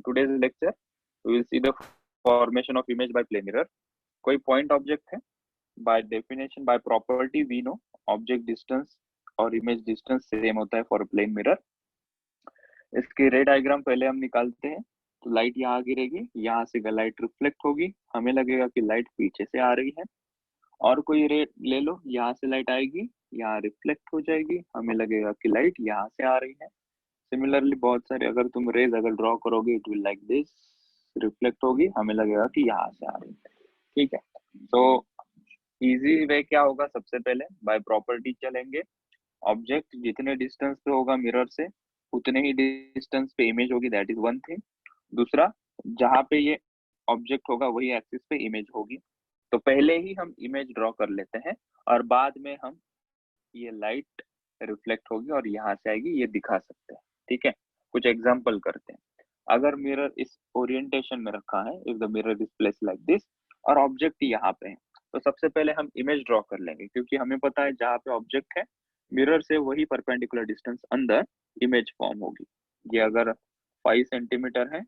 today's lecture, we will see the formation of image by plane mirror. कोई point object है, by definition, by property we know object distance और image distance same होता है for a plane mirror. इसकी रे diagram पहले हम निकालते हैं. तो लाइट यहाँ गिरेगी, यहाँ से लाइट रिफ्लेक्ट होगी, हमें लगेगा कि लाइट पीछे से आ रही है. और कोई रे ले लो, यहाँ से लाइट आएगी, यहाँ रिफ्लेक्ट हो जाएगी, हमें लगेगा कि लाइट यहाँ से आ रही है. सिमिलरली बहुत सारे अगर तुम रेज अगर ड्रॉ करोगे, it will like this, reflect होगी, हमें लगेगा कि यहाँ से आ रही है. ठीक है, तो इजी वे क्या होगा, सबसे पहले बाय प्रॉपर्टी चलेंगे. ऑब्जेक्ट जितने डिस्टेंस पे होगा मिरर से, उतने ही डिस्टेंस पे इमेज होगी, दैट इज वन थिंग. दूसरा, जहां पे ये ऑब्जेक्ट होगा वही एक्सिस पे इमेज होगी. तो पहले ही हम इमेज ड्रॉ कर लेते हैं और बाद में हम ये लाइट रिफ्लेक्ट होगी और यहाँ से आएगी, ये दिखा सकते हैं. ठीक है, कुछ एग्जांपल करते हैं. अगर मिरर इस ओरिएंटेशन में रखा है, if the mirror is placed like this और ऑब्जेक्ट यहाँ पे है, तो सबसे पहले हम इमेज ड्रॉ कर लेंगे, क्योंकि हमें पता है जहाँ पे ऑब्जेक्ट है मिरर से वही परपेंडिकुलर डिस्टेंस अंदर इमेज फॉर्म होगी. ये अगर 5 सेंटीमीटर है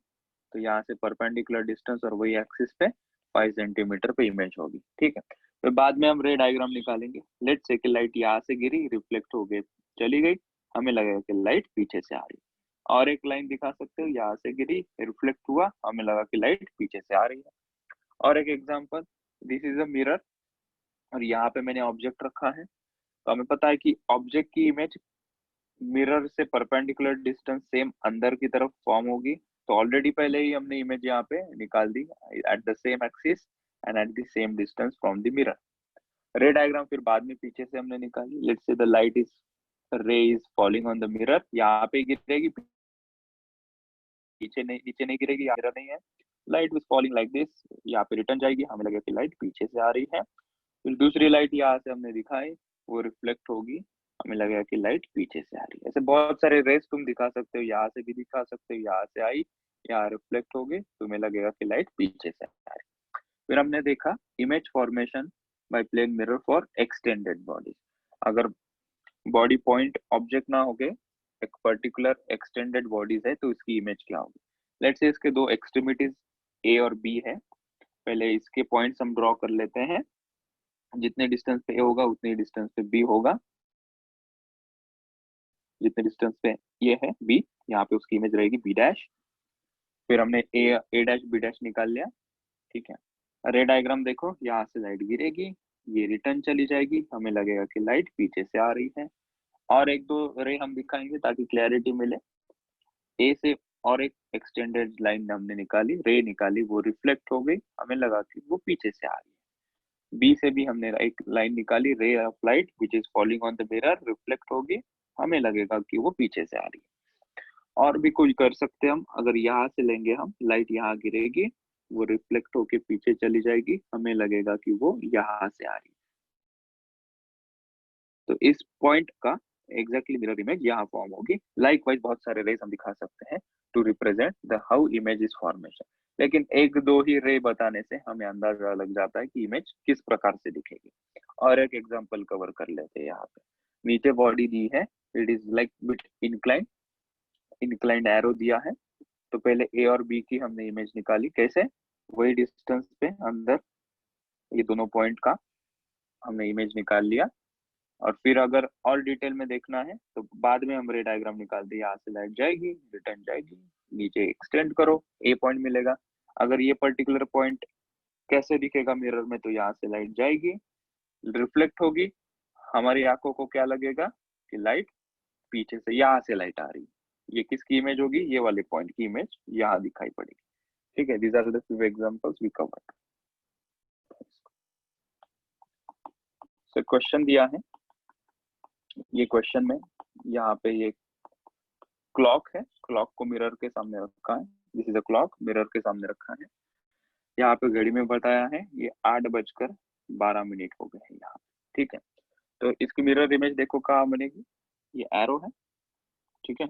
तो यहाँ से परपेंडिकुलर डिस्टेंस और वही एक्सिस पे 5 सेंटीमीटर पे इमेज होगी. ठीक है, तो बाद में हम रे डायग्राम निकालेंगे. लेट्स से कि लाइट यहाँ से गिरी, रिफ्लेक्ट हो गई, चली गई, हमें लगेगा कि लाइट पीछे से आ रही. और एक लाइन दिखा सकते हो, यहाँ से गिरी, रिफ्लेक्ट हुआ, हमें लगा कि लाइट पीछे से आ रही है. और एक example, this is a mirror और यहाँ पे मैंने ऑब्जेक्ट रखा है. तो हमें पता है कि ऑब्जेक्ट की इमेज मिरर से परपेंडिकुलर डिस्टेंस सेम अंदर की तरफ फॉर्म होगी. तो ऑलरेडी पहले ही हमने इमेज यहाँ पे निकाल दी at the same axis and at the same distance from the mirror. Ray diagram फिर बाद में पीछे से हमने निकाली. Let's say the light is ray is falling on the mirror, यहाँ पे गिरेगी, पीछे नहीं, नीचे नहीं गिरेगी, यहाँ मिरर नहीं है. Light is falling like this, यहाँ पे रिटर्न जाएगी, हमें लगेगा कि लाइट पीछे से आ रही है. फिर दूसरी लाइट यहाँ से हमने दिखाई, वो रिफ्लेक्ट होगी, हमें लगेगा कि लाइट पीछे से आ रही है. ऐसे बहुत सारे रेस तुम दिखा सकते हो, यहाँ से भी दिखा सकते हो, यहाँ से आई, यहाँ रिफ्लेक्ट होगी, तुम्हें लगेगा कि लाइट पीछे से आ रही है. फिर हमने देखा image formation by plane mirror for extended body. अगर बॉडी पॉइंट ऑब्जेक्ट ना होके एक पर्टिकुलर एक्सटेंडेड बॉडीज है, तो इसकी इमेज क्या होगी. लेट्स से इसके दो एक्सट्रीमिटीज ए और बी है. पहले इसके पॉइंट्स हम ड्रॉ कर लेते हैं. जितने डिस्टेंस पे ए होगा उतने डिस्टेंस पे बी होगा. जितने डिस्टेंस पे ये है बी, यहाँ पे उसकी इमेज रहेगी बी डैश. फिर हमने ए डैश बी डैश निकाल लिया. ठीक है, रे डायग्राम देखो, यहाँ से लाइट गिरेगी, ये रिटर्न चली जाएगी, हमें लगेगा कि लाइट पीछे से आ रही है. और एक दो रे हम दिखाएंगे ताकि क्लैरिटी मिले. ए से और एक एक्सटेंडेड लाइन हमने निकाली, रे निकाली, वो रिफ्लेक्ट हो गई, हमें लगा कि वो पीछे से आ रही है. बी से भी हमने एक लाइन निकाली, ray of light which is falling on the mirror, reflect होगी, हमें लगेगा कि वो पीछे से आ रही है. और भी कुछ कर सकते हैं हम. अगर यहाँ से लेंगे हम, लाइट यहाँ गिरेगी, वो रिफ्लेक्ट होके पीछे चली जाएगी, हमें लगेगा कि वो यहाँ से आ रही है. तो इस पॉइंट का एग्जैक्टली मिरर इमेज यहाँ फॉर्म होगी. लाइकवाइज बहुत सारे रेज हम दिखा सकते हैं to represent the how image is formation. लेकिन एक दो ही रे बताने से हमें अंदाजा लग जाता है कि इमेज किस प्रकार से दिखेगी. और एक एग्जांपल कवर कर लेते हैं. यहाँ पे नीचे बॉडी दी है, it is like bit incline, inclined arrow दिया है. तो पहले ए और बी की हमने इमेज निकाली, कैसे, वही डिस्टेंस पे अंदर ये दोनों पॉइंट का हमने इमेज निकाल लिया. और फिर अगर और डिटेल में देखना है तो बाद में हम रे डायग्राम निकाल दिए. यहाँ से लाइट जाएगी, रिटर्न जाएगी, नीचे एक्सटेंड करो, ए पॉइंट मिलेगा. अगर ये पर्टिकुलर पॉइंट कैसे दिखेगा मिरर में, तो यहाँ से लाइट जाएगी, रिफ्लेक्ट होगी, हमारी आंखों को क्या लगेगा कि लाइट पीछे से, यहाँ से लाइट आ रही है. ये किसकी इमेज होगी, ये वाले पॉइंट की इमेज यहाँ दिखाई पड़ेगी. ठीक है, these are the few examples we covered. So question दिया है, ये क्वेश्चन में यहाँ पे ये क्लॉक है, क्लॉक को मिरर के सामने रखा है. This is a clock, mirror के सामने रखा है. यहाँ पे घड़ी में बताया है ये 8:12 हो गए हैं यहाँ. ठीक है, तो इसकी मिरर इमेज देखो कहाँ बनेगी, ये एरो है. ठीक है,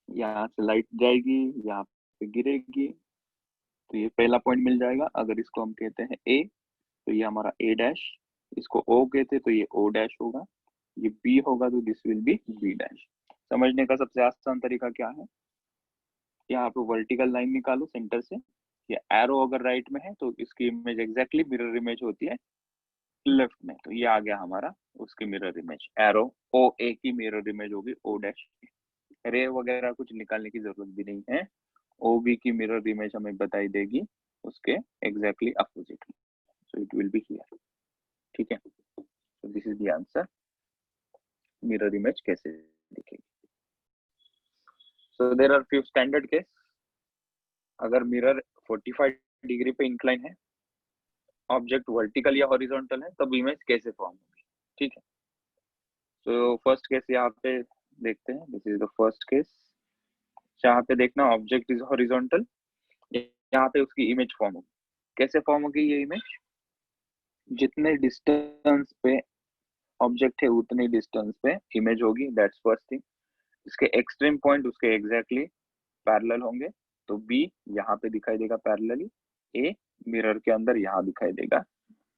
यहाँ से लाइट जाएगी, यहाँ पे गिरेगी, तो ये पहला पॉइंट मिल जाएगा. अगर इसको हम कहते हैं ए, तो ये हमारा ए डैश. इसको ओ कहते तो ये ओ डैश होगा. ये बी होगा तो this will be B dash. समझने का सबसे आसान तरीका क्या है, यहाँ पे वर्टिकल लाइन निकालो सेंटर से, ये एरो अगर राइट में है तो इसकी इमेज एग्जैक्टली मिरर इमेज होती है लेफ्ट में, तो ये आ गया हमारा उसकी मिरर इमेज। एरो ओ ए की मिरर इमेज होगी ओ डैश, रे वगैरह कुछ निकालने की जरूरत भी नहीं है, ओ बी की मिरर इमेज हमें बताई देगी उसके एग्जैक्टली अपोजिट में, so it will be here. ठीक है, so this is the answer, mirror image कैसे दिखेगी। so there are few standard case, अगर मिरर 45 डिग्री पे इंक्लाइन है, ऑब्जेक्ट वर्टिकल या हॉरिजॉन्टल है, तब इमेज कैसे फॉर्म होगी। ठीक है, तो फर्स्ट केस यहाँ पे देखते हैं, this is the first case. यहाँ पे देखना ऑब्जेक्ट इज हॉरिजॉन्टल, यहाँ पे उसकी इमेज फॉर्म होगी। कैसे फॉर्म होगी ये इमेज, जितने डिस्टेंस पे ऑब्जेक्ट है उतने डिस्टेंस पे इमेज होगी, दैट्स फर्स्ट थिंग। इसके एक्सट्रीम पॉइंट उसके एग्जैक्टली पैरेलल होंगे, तो बी यहाँ पे दिखाई देगा पैरेलली, ए मिरर के अंदर यहाँ दिखाई देगा।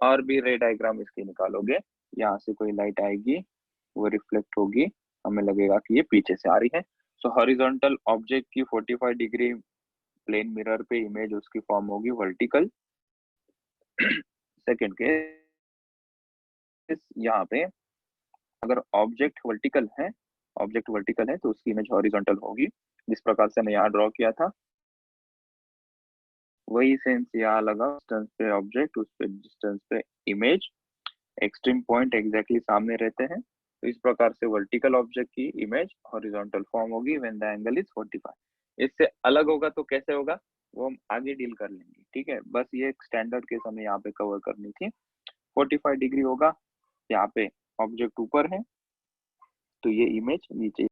और भी रे डायग्राम इसके निकालोगे, यहाँ से कोई लाइट आएगी, वो रिफ्लेक्ट होगी, हमें लगेगा कि ये पीछे से आ रही है। सो हॉरिजॉन्टल ऑब्जेक्ट की 45 डिग्री प्लेन मिरर पे इमेज उसकी फॉर्म होगी वर्टिकल। सेकेंड केस, यहाँ पे अगर ऑब्जेक्ट वर्टिकल है तो उसकी इमेज हॉरिजॉन्टल होगी, जिस प्रकार से मैं यहाँ ड्रॉ किया था वही सेंस यहाँ लगा, डिस्टेंस पे ऑब्जेक्ट, उस पे डिस्टेंस पे इमेज, एक्सट्रीम पॉइंट एग्जैक्टली सामने रहते हैं, तो इस प्रकार से वर्टिकल ऑब्जेक्ट की इमेज हॉरिजॉन्टल फॉर्म होगी व्हेन द एंगल इज 45। इससे अलग होगा तो कैसे होगा वो हम आगे डील कर लेंगे। ठीक है, बस ये एक स्टैंडर्ड केस हमें यहाँ पे कवर करनी थी। 45 डिग्री होगा, यहाँ पे ऑब्जेक्ट ऊपर है तो ये इमेज नीचे।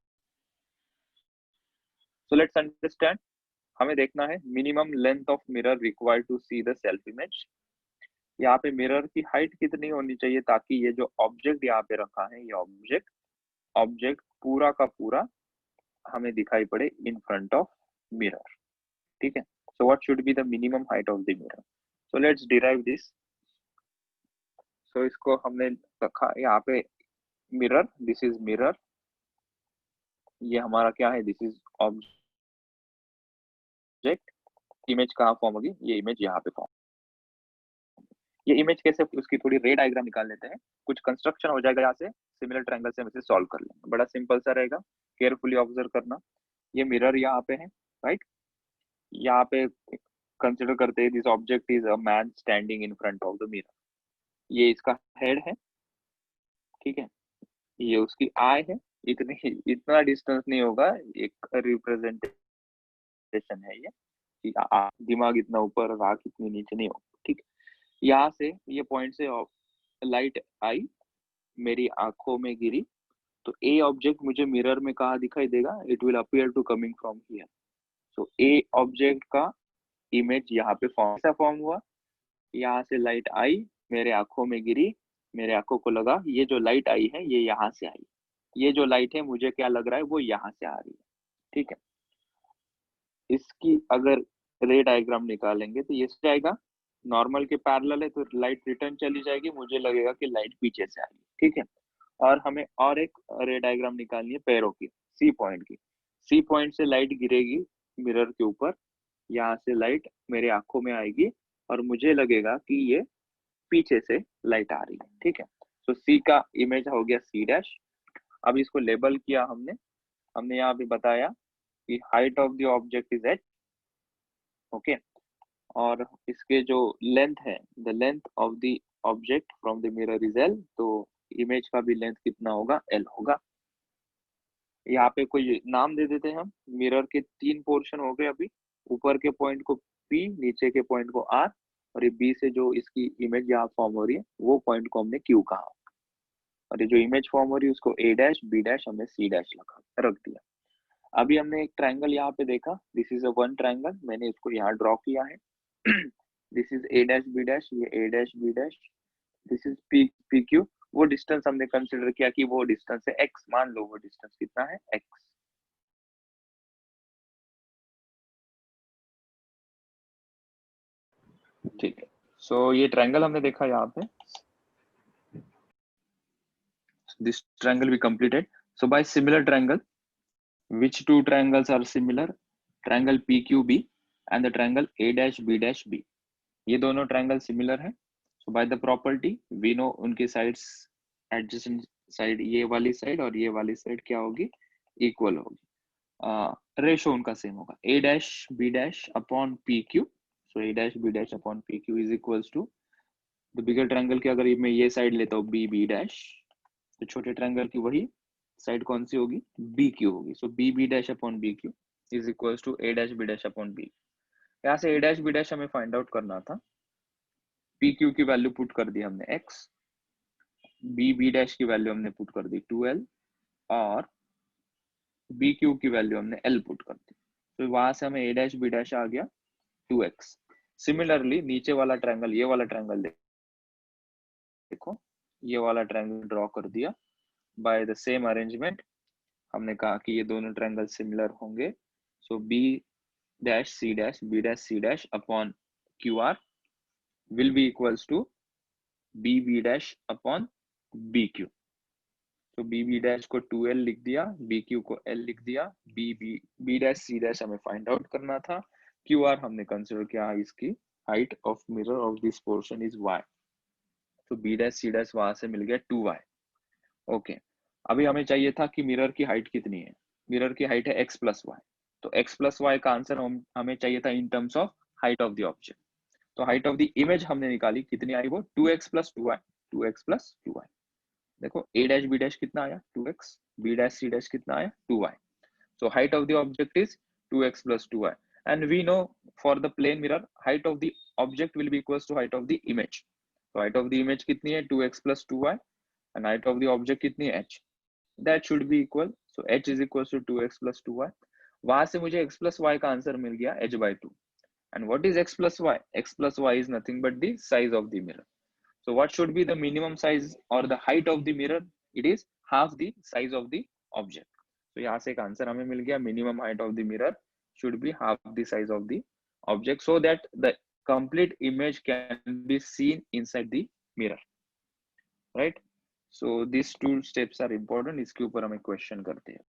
सो लेट्स अंडरस्टैंड, हमें देखना है minimum length of mirror required to see the self image. यहाँ पे मिरर की हाइट कितनी होनी चाहिए ताकि ये जो ऑब्जेक्ट यहाँ पे रखा है, ये ऑब्जेक्ट पूरा का पूरा हमें दिखाई पड़े इन फ्रंट ऑफ मिरर। ठीक है, so what should be the minimum height of the mirror. So let's derive this. So इसको हमने रखा यहाँ पे मिरर, दिस इज मिरर, ये हमारा क्या है, दिस इज ऑब्जेक्ट। इमेज कहाँ फॉर्म होगी, ये इमेज यहाँ पे फॉर्म। ये इमेज कैसे, उसकी थोड़ी रे डायग्राम निकाल लेते हैं, कुछ कंस्ट्रक्शन हो जाएगा यहाँ से, सिमिलर ट्रायंगल से हम इसे सॉल्व कर लेंगे, बड़ा सिंपल सा रहेगा, केयरफुली ऑब्जर्व करना। ये मिरर यहाँ पे है, राइट, यहाँ पे कंसिडर करते हैं this object is a man standing in front of the mirror, ये इसका हेड है। ठीक है, ये उसकी आई है, इतना डिस्टेंस नहीं होगा, एक रिप्रेजेंटेशन है ये कि दिमाग इतना ऊपर और आंख इतनी नीचे नहीं होगा। ठीक, यहाँ से ये पॉइंट से लाइट आई, मेरी आंखों में गिरी, तो ए ऑब्जेक्ट मुझे मिरर में कहा दिखाई देगा, it will appear to coming from here. So A object का इमेज यहाँ पे फॉर्म हुआ, यहाँ से लाइट आई, मेरे आंखों में गिरी, मेरे आंखों को लगा ये जो लाइट आई है ये यहाँ से आई, ये जो लाइट है मुझे क्या लग रहा है वो यहाँ से आ रही है। ठीक है, इसकी अगर रे डायग्राम निकालेंगे तो ये जाएगा, नॉर्मल के पैरेलल है तो लाइट रिटर्न चली जाएगी, मुझे लगेगा कि लाइट पीछे से आई। ठीक है, और हमें और एक रे डायग्राम निकालनी है पैरों की, सी पॉइंट की। सी पॉइंट से लाइट गिरेगी मिरर के ऊपर, यहाँ से लाइट मेरे आंखों में आएगी और मुझे लगेगा कि ये पीछे से लाइट आ रही है। ठीक है, तो सी का इमेज हो गया सी डैश। अब इसको लेबल किया हमने हमने यहाँ पे बताया कि height of the object is H. Okay, और इसके जो लेंथ है, the length of the object from the mirror is L, तो इमेज का भी लेंथ कितना होगा, एल होगा। यहाँ पे कोई नाम दे देते हैं हम, मिरर के 3 पोर्शन हो गए अभी, ऊपर के पॉइंट को पी, नीचे के पॉइंट को आर, और ये बी से जो इसकी इमेज यहाँ फॉर्म हो रही है वो पॉइंट को हमने क्यू कहा, और ये जो इमेज फॉर्म हो रही है उसको ए डैश बी डैश हमने सी डैश रख दिया। अभी हमने एक ट्रायंगल यहाँ पे देखा, this is a one triangle, मैंने इसको यहाँ ड्रॉ किया है। This is A dash B dash, ये A dash B dash, this is P P Q. वो डिस्टेंस हमने कंसिडर किया कि वो डिस्टेंस है एक्स, मान लो वो डिस्टेंस कितना है, एक्स। ठीक है, सो ये ट्रायंगल हमने देखा यहाँ पे, this triangle we completed. So by similar triangle, which two triangles are similar? Triangle PQB and the triangle A-B-B, ये दोनों ट्रायंगल सिमिलर है। So by the property we know उनकी साइड्स एडजेसेंट साइड, ये वाली साइड और ये वाली side क्या होगी, इक्वल होगी। रेशो उनका सेम होगा, A-B- upon PQ। So A-B- upon PQ is equals to the bigger triangle की, अगर मैं ये साइड लेता हूँ B-B', तो छोटे ट्रायंगल की वही साइड कौन सी होगी, BQ होगी। So B-B' upon BQ is equals to A-B' upon B। यहाँ से A-B' हमें फाइंड आउट करना था। PQ की वैल्यू पुट कर दी हमने x, B-B' की वैल्यू हमने पुट कर दी 2l, और BQ की वैल्यू हमने l पुट कर दी। तो वहां से हमें A-B' आ गया 2x। सिमिलरली नीचे वाला ट्रायंगल, ये वाला ट्रायंगल देखो, ये वाला ट्रायंगल ड्रॉ कर दिया बाय द सेम अरेंजमेंट। हमने कहा कि ये दोनों ट्रायंगल सिमिलर होंगे। सो B'-C', upon QR will be equals to B-B' upon BQ। तो B-B' को 2l लिख दिया, BQ को l लिख दिया। B'-C' हमें फाइंड आउट करना था। QR हमने कंसिडर किया इसकी height of mirror of this portion is y। तो B'-C' वहां से मिल गया 2y। ओके, अभी हमें चाहिए था कि मिरर की हाइट कितनी है। मिरर की हाइट है x प्लस वाई। तो x प्लस वाई का आंसर हमें चाहिए था in terms of height of the object. तो हाइट ऑफ द इमेज हमने निकाली, कितनी आई वो 2x plus 2y। 2x plus 2y, देखो A-B' कितना आया 2x, B'-C' कितना आया 2y। So height of the object is 2x plus 2y, and we know for the plane mirror height of the object will be equals to height of the image. So height of the image कितनी है 2x plus 2y, and height of the object कितनी है h, that should be equal. So h is equals to 2x plus 2y। वहां से मुझे x plus y का answer मिल गया h by 2। And what is x plus y? X plus y is nothing but the size of the mirror. So what should be the minimum size or the height of the mirror? It is half the size of the object. So यहाँ से एक answer हमें मिल गया, minimum height of the mirror should be half the size of the object so that the complete image can be seen inside the mirror, right? So these two steps are important. इसके ऊपर हम एक question करते हैं।